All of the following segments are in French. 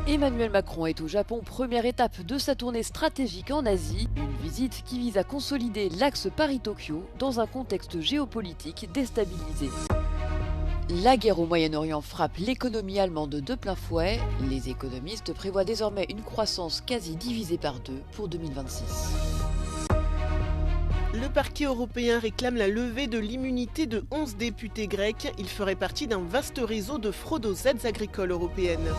Emmanuel Macron est au Japon, première étape de sa tournée stratégique en Asie, une visite qui vise à consolider l'axe Paris-Tokyo dans un contexte géopolitique déstabilisé. La guerre au Moyen-Orient frappe l'économie allemande de plein fouet. Les économistes prévoient désormais une croissance quasi divisée par deux pour 2026. Le parquet européen réclame la levée de l'immunité de 11 députés grecs. Ils feraient partie d'un vaste réseau de fraude aux aides agricoles européennes.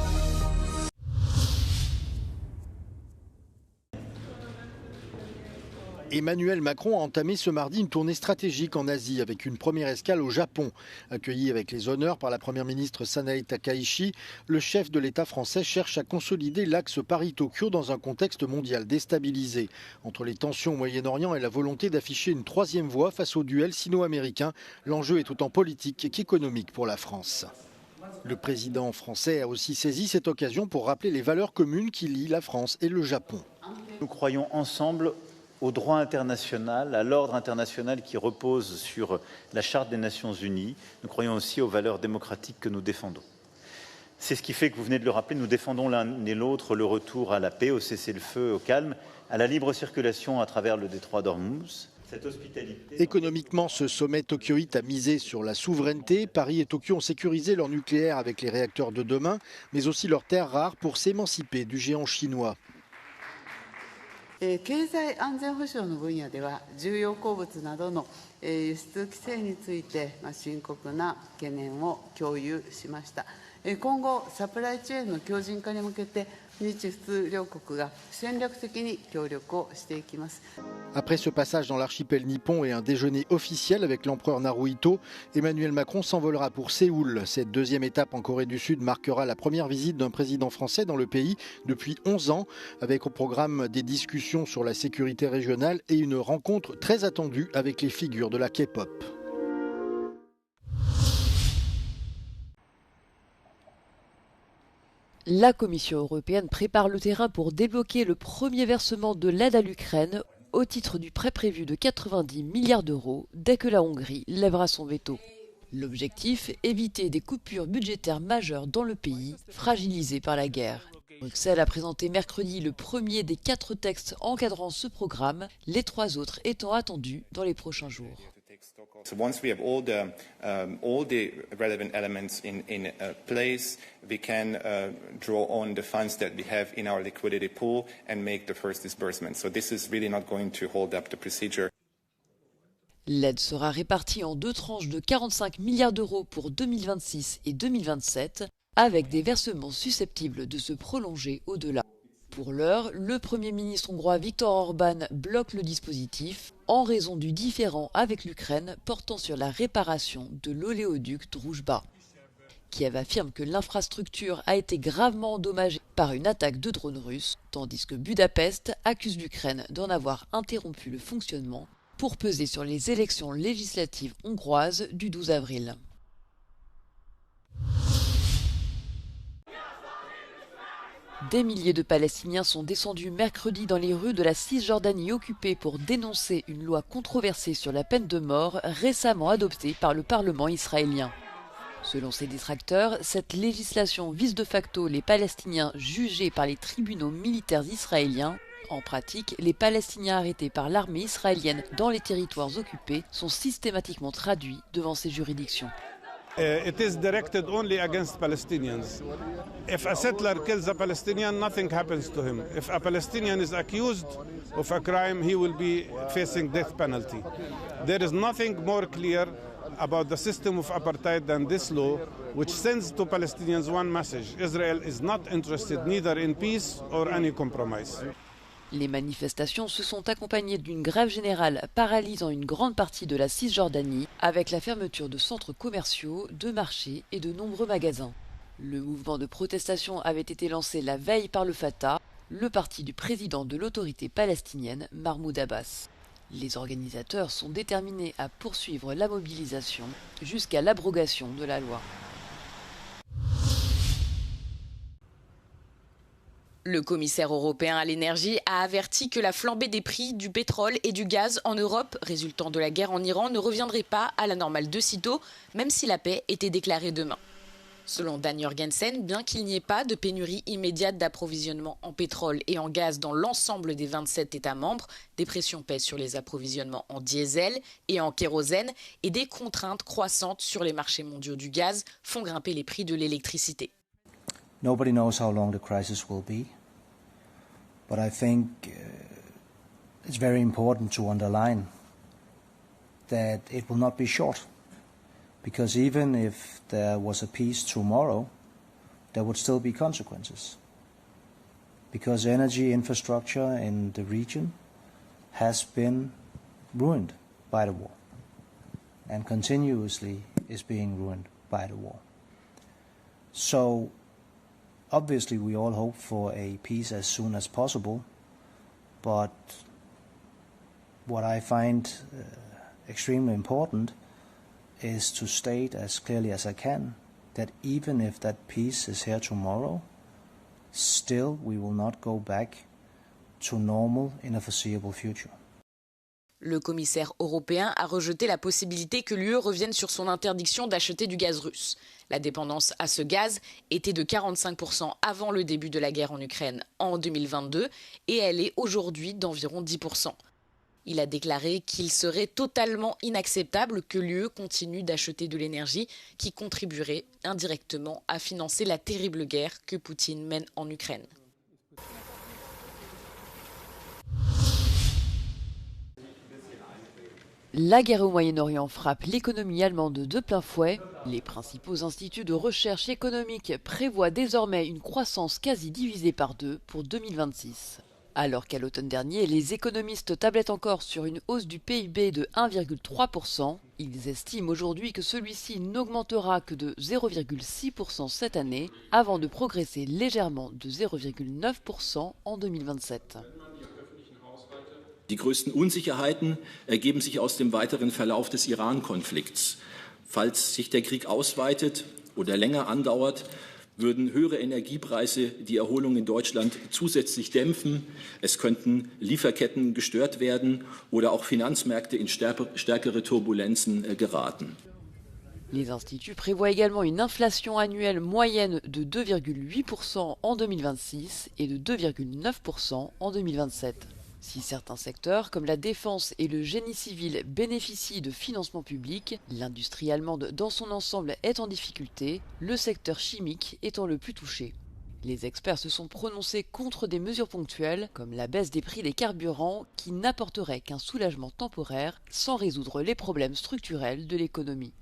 Emmanuel Macron a entamé ce mardi une tournée stratégique en Asie avec une première escale au Japon. Accueilli avec les honneurs par la première ministre Sanae Takaichi, le chef de l'État français cherche à consolider l'axe Paris-Tokyo dans un contexte mondial déstabilisé. Entre les tensions au Moyen-Orient et la volonté d'afficher une troisième voie face au duel sino-américain, l'enjeu est autant politique qu'économique pour la France. Le président français a aussi saisi cette occasion pour rappeler les valeurs communes qui lient la France et le Japon. Nous croyons ensemble au droit international, à l'ordre international qui repose sur la Charte des Nations Unies. Nous croyons aussi aux valeurs démocratiques que nous défendons. C'est ce qui fait que vous venez de le rappeler, nous défendons l'un et l'autre le retour à la paix, au cessez-le-feu, au calme, à la libre circulation à travers le détroit d'Ormuz. Économiquement, ce sommet tokyoïte a misé sur la souveraineté. Paris et Tokyo ont sécurisé leur nucléaire avec les réacteurs de demain, mais aussi leurs terres rares pour s'émanciper du géant chinois. 経済安全保障の分野では重要鉱物などの輸出規制について深刻な懸念を共有しました。今後サプライチェーンの強靭化に向けて日仏両国が戦略的に協力をしていきます。 Après ce passage dans l'archipel nippon et un déjeuner officiel avec l'empereur Naruhito, Emmanuel Macron s'envolera pour Séoul. Cette deuxième étape en Corée du Sud marquera la première visite d'un président français dans le pays depuis 11 ans, avec au programme des discussions sur la sécurité régionale et une rencontre très attendue avec les figures de la K-pop. La Commission européenne prépare le terrain pour débloquer le premier versement de l'aide à l'Ukraine au titre du prêt prévu de 90 milliards d'euros dès que la Hongrie lèvera son veto. L'objectif, éviter des coupures budgétaires majeures dans le pays, fragilisé par la guerre. Bruxelles a présenté mercredi le premier des 4 textes encadrant ce programme, les 3 autres étant attendus dans les prochains jours. So once we have all the relevant elements in place, we can draw on the funds that we have in our liquidity pool and make the first disbursement. So this is really not going to hold up the procedure. L'aide sera répartie en 2 tranches de 45 milliards d'euros pour 2026 et 2027, avec des versements susceptibles de se prolonger au-delà. Pour l'heure, le Premier ministre hongrois Viktor Orban bloque le dispositif en raison du différend avec l'Ukraine portant sur la réparation de l'oléoduc Druzhba. Kiev affirme que l'infrastructure a été gravement endommagée par une attaque de drones russes, tandis que Budapest accuse l'Ukraine d'en avoir interrompu le fonctionnement pour peser sur les élections législatives hongroises du 12 avril. Des milliers de Palestiniens sont descendus mercredi dans les rues de la Cisjordanie occupée pour dénoncer une loi controversée sur la peine de mort récemment adoptée par le Parlement israélien. Selon ses détracteurs, cette législation vise de facto les Palestiniens jugés par les tribunaux militaires israéliens. En pratique, les Palestiniens arrêtés par l'armée israélienne dans les territoires occupés sont systématiquement traduits devant ces juridictions. It is directed only against Palestinians. If a settler kills a Palestinian, nothing happens to him. If a Palestinian is accused of a crime, he will be facing death penalty. There is nothing more clear about the system of apartheid than this law, which sends to Palestinians one message: Israel is not interested neither in peace or any compromise. Les manifestations se sont accompagnées d'une grève générale paralysant une grande partie de la Cisjordanie, avec la fermeture de centres commerciaux, de marchés et de nombreux magasins. Le mouvement de protestation avait été lancé la veille par le Fatah, le parti du président de l'autorité palestinienne, Mahmoud Abbas. Les organisateurs sont déterminés à poursuivre la mobilisation jusqu'à l'abrogation de la loi. Le commissaire européen à l'énergie a averti que la flambée des prix du pétrole et du gaz en Europe, résultant de la guerre en Iran, ne reviendrait pas à la normale de sitôt, même si la paix était déclarée demain. Selon Dan Jorgensen, bien qu'il n'y ait pas de pénurie immédiate d'approvisionnement en pétrole et en gaz dans l'ensemble des 27 États membres, des pressions pèsent sur les approvisionnements en diesel et en kérosène et des contraintes croissantes sur les marchés mondiaux du gaz font grimper les prix de l'électricité. Nobody knows how long the crisis will be, but I think it's very important to underline that it will not be short. Because even if there was a peace tomorrow, there would still be consequences. Because energy infrastructure in the region has been ruined by the war and continuously is being ruined by the war. So obviously we all hope for a peace as soon as possible, but what I find extremely important is to state as clearly as I can that even if that peace is here tomorrow, still we will not go back to normal in a foreseeable future. Le commissaire européen a rejeté la possibilité que l'UE revienne sur son interdiction d'acheter du gaz russe. La dépendance à ce gaz était de 45% avant le début de la guerre en Ukraine en 2022 et elle est aujourd'hui d'environ 10%. Il a déclaré qu'il serait totalement inacceptable que l'UE continue d'acheter de l'énergie qui contribuerait indirectement à financer la terrible guerre que Poutine mène en Ukraine. La guerre au Moyen-Orient frappe l'économie allemande de plein fouet. Les principaux instituts de recherche économique prévoient désormais une croissance quasi divisée par 2 pour 2026. Alors qu'à l'automne dernier, les économistes tablaient encore sur une hausse du PIB de 1,3%, ils estiment aujourd'hui que celui-ci n'augmentera que de 0,6% cette année, avant de progresser légèrement de 0,9% en 2027. Die größten Unsicherheiten ergeben sich aus dem weiteren Verlauf des Iran-Konflikts. Falls sich der Krieg ausweitet oder länger andauert, würden höhere Energiepreise die Erholung in Deutschland zusätzlich dämpfen. Es könnten Lieferketten gestört werden oder auch Finanzmärkte in stärkere Turbulenzen geraten. Les instituts prévoient également une inflation annuelle moyenne de 2,8% en 2026 et de 2,9% en 2027. Si certains secteurs, comme la défense et le génie civil, bénéficient de financements publics, l'industrie allemande dans son ensemble est en difficulté, le secteur chimique étant le plus touché. Les experts se sont prononcés contre des mesures ponctuelles, comme la baisse des prix des carburants, qui n'apporterait qu'un soulagement temporaire sans résoudre les problèmes structurels de l'économie.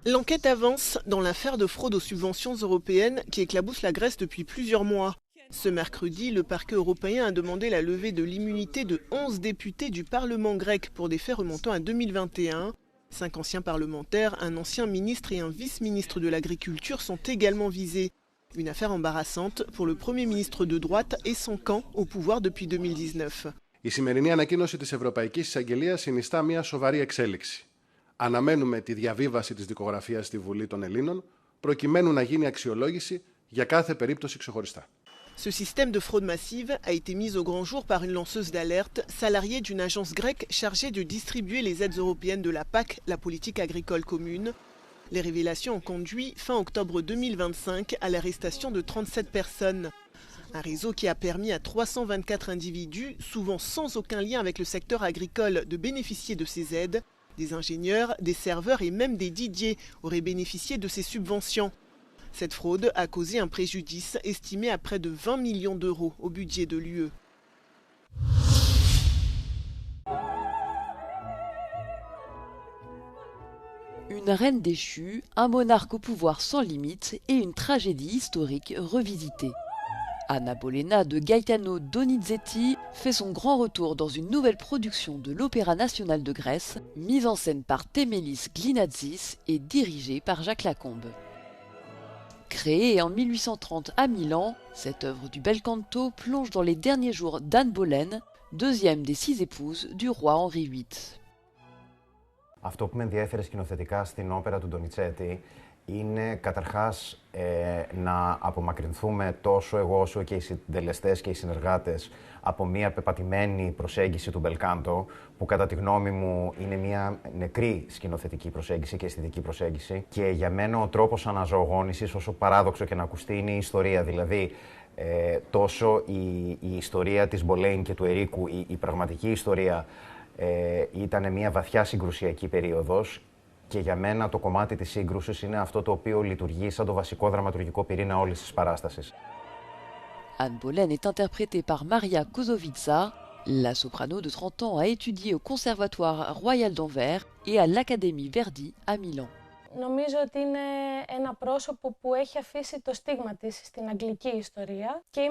L'enquête avance dans l'affaire de fraude aux subventions européennes qui éclabousse la Grèce depuis plusieurs mois. Ce mercredi, le parquet européen a demandé la levée de l'immunité de 11 députés du Parlement grec pour des faits remontant à 2021. 5 anciens parlementaires, un ancien ministre et un vice-ministre de l'Agriculture sont également visés. Une affaire embarrassante pour le Premier ministre de droite et son camp au pouvoir depuis 2019. Η σημερινή ανακοίνωση της Ευρωπαϊκής Εισαγγελίας συνιστά μια σοβαρή εξέλιξη. Αναμένουμε τη διαβίβαση της δικογραφίας στη Βουλή των Ελλήνων, προκειμένου να γίνει αξιολόγηση για κάθε περίπτωση ξεχωριστά. Ce système de fraude massive a été mis au grand jour par une lanceuse d'alerte, salariée d'une agence grecque chargée de distribuer les aides européennes de la PAC, la politique agricole commune. Les révélations ont conduit, fin octobre 2025, à l'arrestation de 37 personnes. Un réseau qui a permis à 324 individus, souvent sans aucun lien avec le secteur agricole, de bénéficier de ces aides. Des ingénieurs, des serveurs et même des didiers auraient bénéficié de ces subventions. Cette fraude a causé un préjudice estimé à près de 20 millions d'euros au budget de l'UE. Une reine déchue, un monarque au pouvoir sans limite et une tragédie historique revisitée. Anna Bolena de Gaetano Donizetti fait son grand retour dans une nouvelle production de l'Opéra national de Grèce, mise en scène par Temelis Glinatzis et dirigée par Jacques Lacombe. Créée en 1830 à Milan, cette œuvre du bel canto plonge dans les derniers jours d'Anne Boleyn, deuxième des 6 épouses du roi Henri VIII. Αυτό που με ενδιέφερε σκηνοθετικά στην όπερα του Ντονιτσέτη είναι καταρχάς να απομακρυνθούμε τόσο εγώ όσο και οι συντελεστές και οι συνεργάτες από μια πεπατημένη προσέγγιση του Μπελκάντο, που κατά τη γνώμη μου είναι μια νεκρή σκηνοθετική προσέγγιση και αισθητική προσέγγιση. Και για μένα ο τρόπος αναζωογόνησης, όσο παράδοξο και να ακουστεί, είναι η ιστορία. Δηλαδή, τόσο η ιστορία της Μπολέιν και του Ερίκου, η πραγματική ιστορία, ήταν μια βαθιά συγκρουσιακή περίοδος. Και για μένα το κομμάτι της σύγκρουσης είναι αυτό το οποίο λειτουργεί σαν το βασικό δραματουργικό πυρήνα όλης της παράστασης. Anne Boleyn est interprétée par Maria Kozovica. La soprano de 30 ans a étudié au Conservatoire Royal d'Anvers et à l'Académie Verdi à Milan. Νομίζω ότι είναι ένα πρόσωπο που έχει αφήσει το στίγμα της στην αγγλική ιστορία και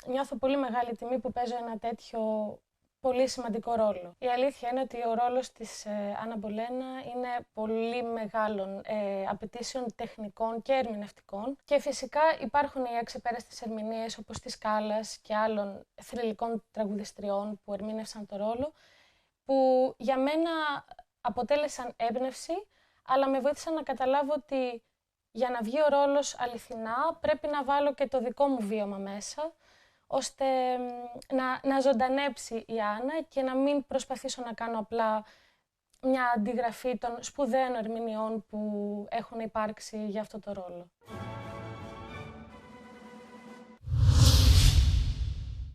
νιώθω πολύ μεγάλη τιμή που παίζω ένα τέτοιο πολύ σημαντικό ρόλο. Η αλήθεια είναι ότι ο ρόλος της Άννα Μπολένα είναι πολύ μεγάλων απαιτήσεων τεχνικών και ερμηνευτικών και φυσικά υπάρχουν οι αξεπέραστες ερμηνείες όπως της Κάλλας και άλλων θρυλικών τραγουδιστριών που ερμήνευσαν το ρόλο, που για μένα αποτέλεσαν έμπνευση, αλλά με βοήθησαν να καταλάβω ότι για να βγει ο ρόλος αληθινά πρέπει να βάλω και το δικό μου βίωμα μέσα, ώστε να ζωντανέψει η Άννα και να μην προσπαθήσω να κάνω απλά μια αντιγραφή των σπουδαίων ερμηνεών που έχουν υπάρξει για αυτό το ρόλο.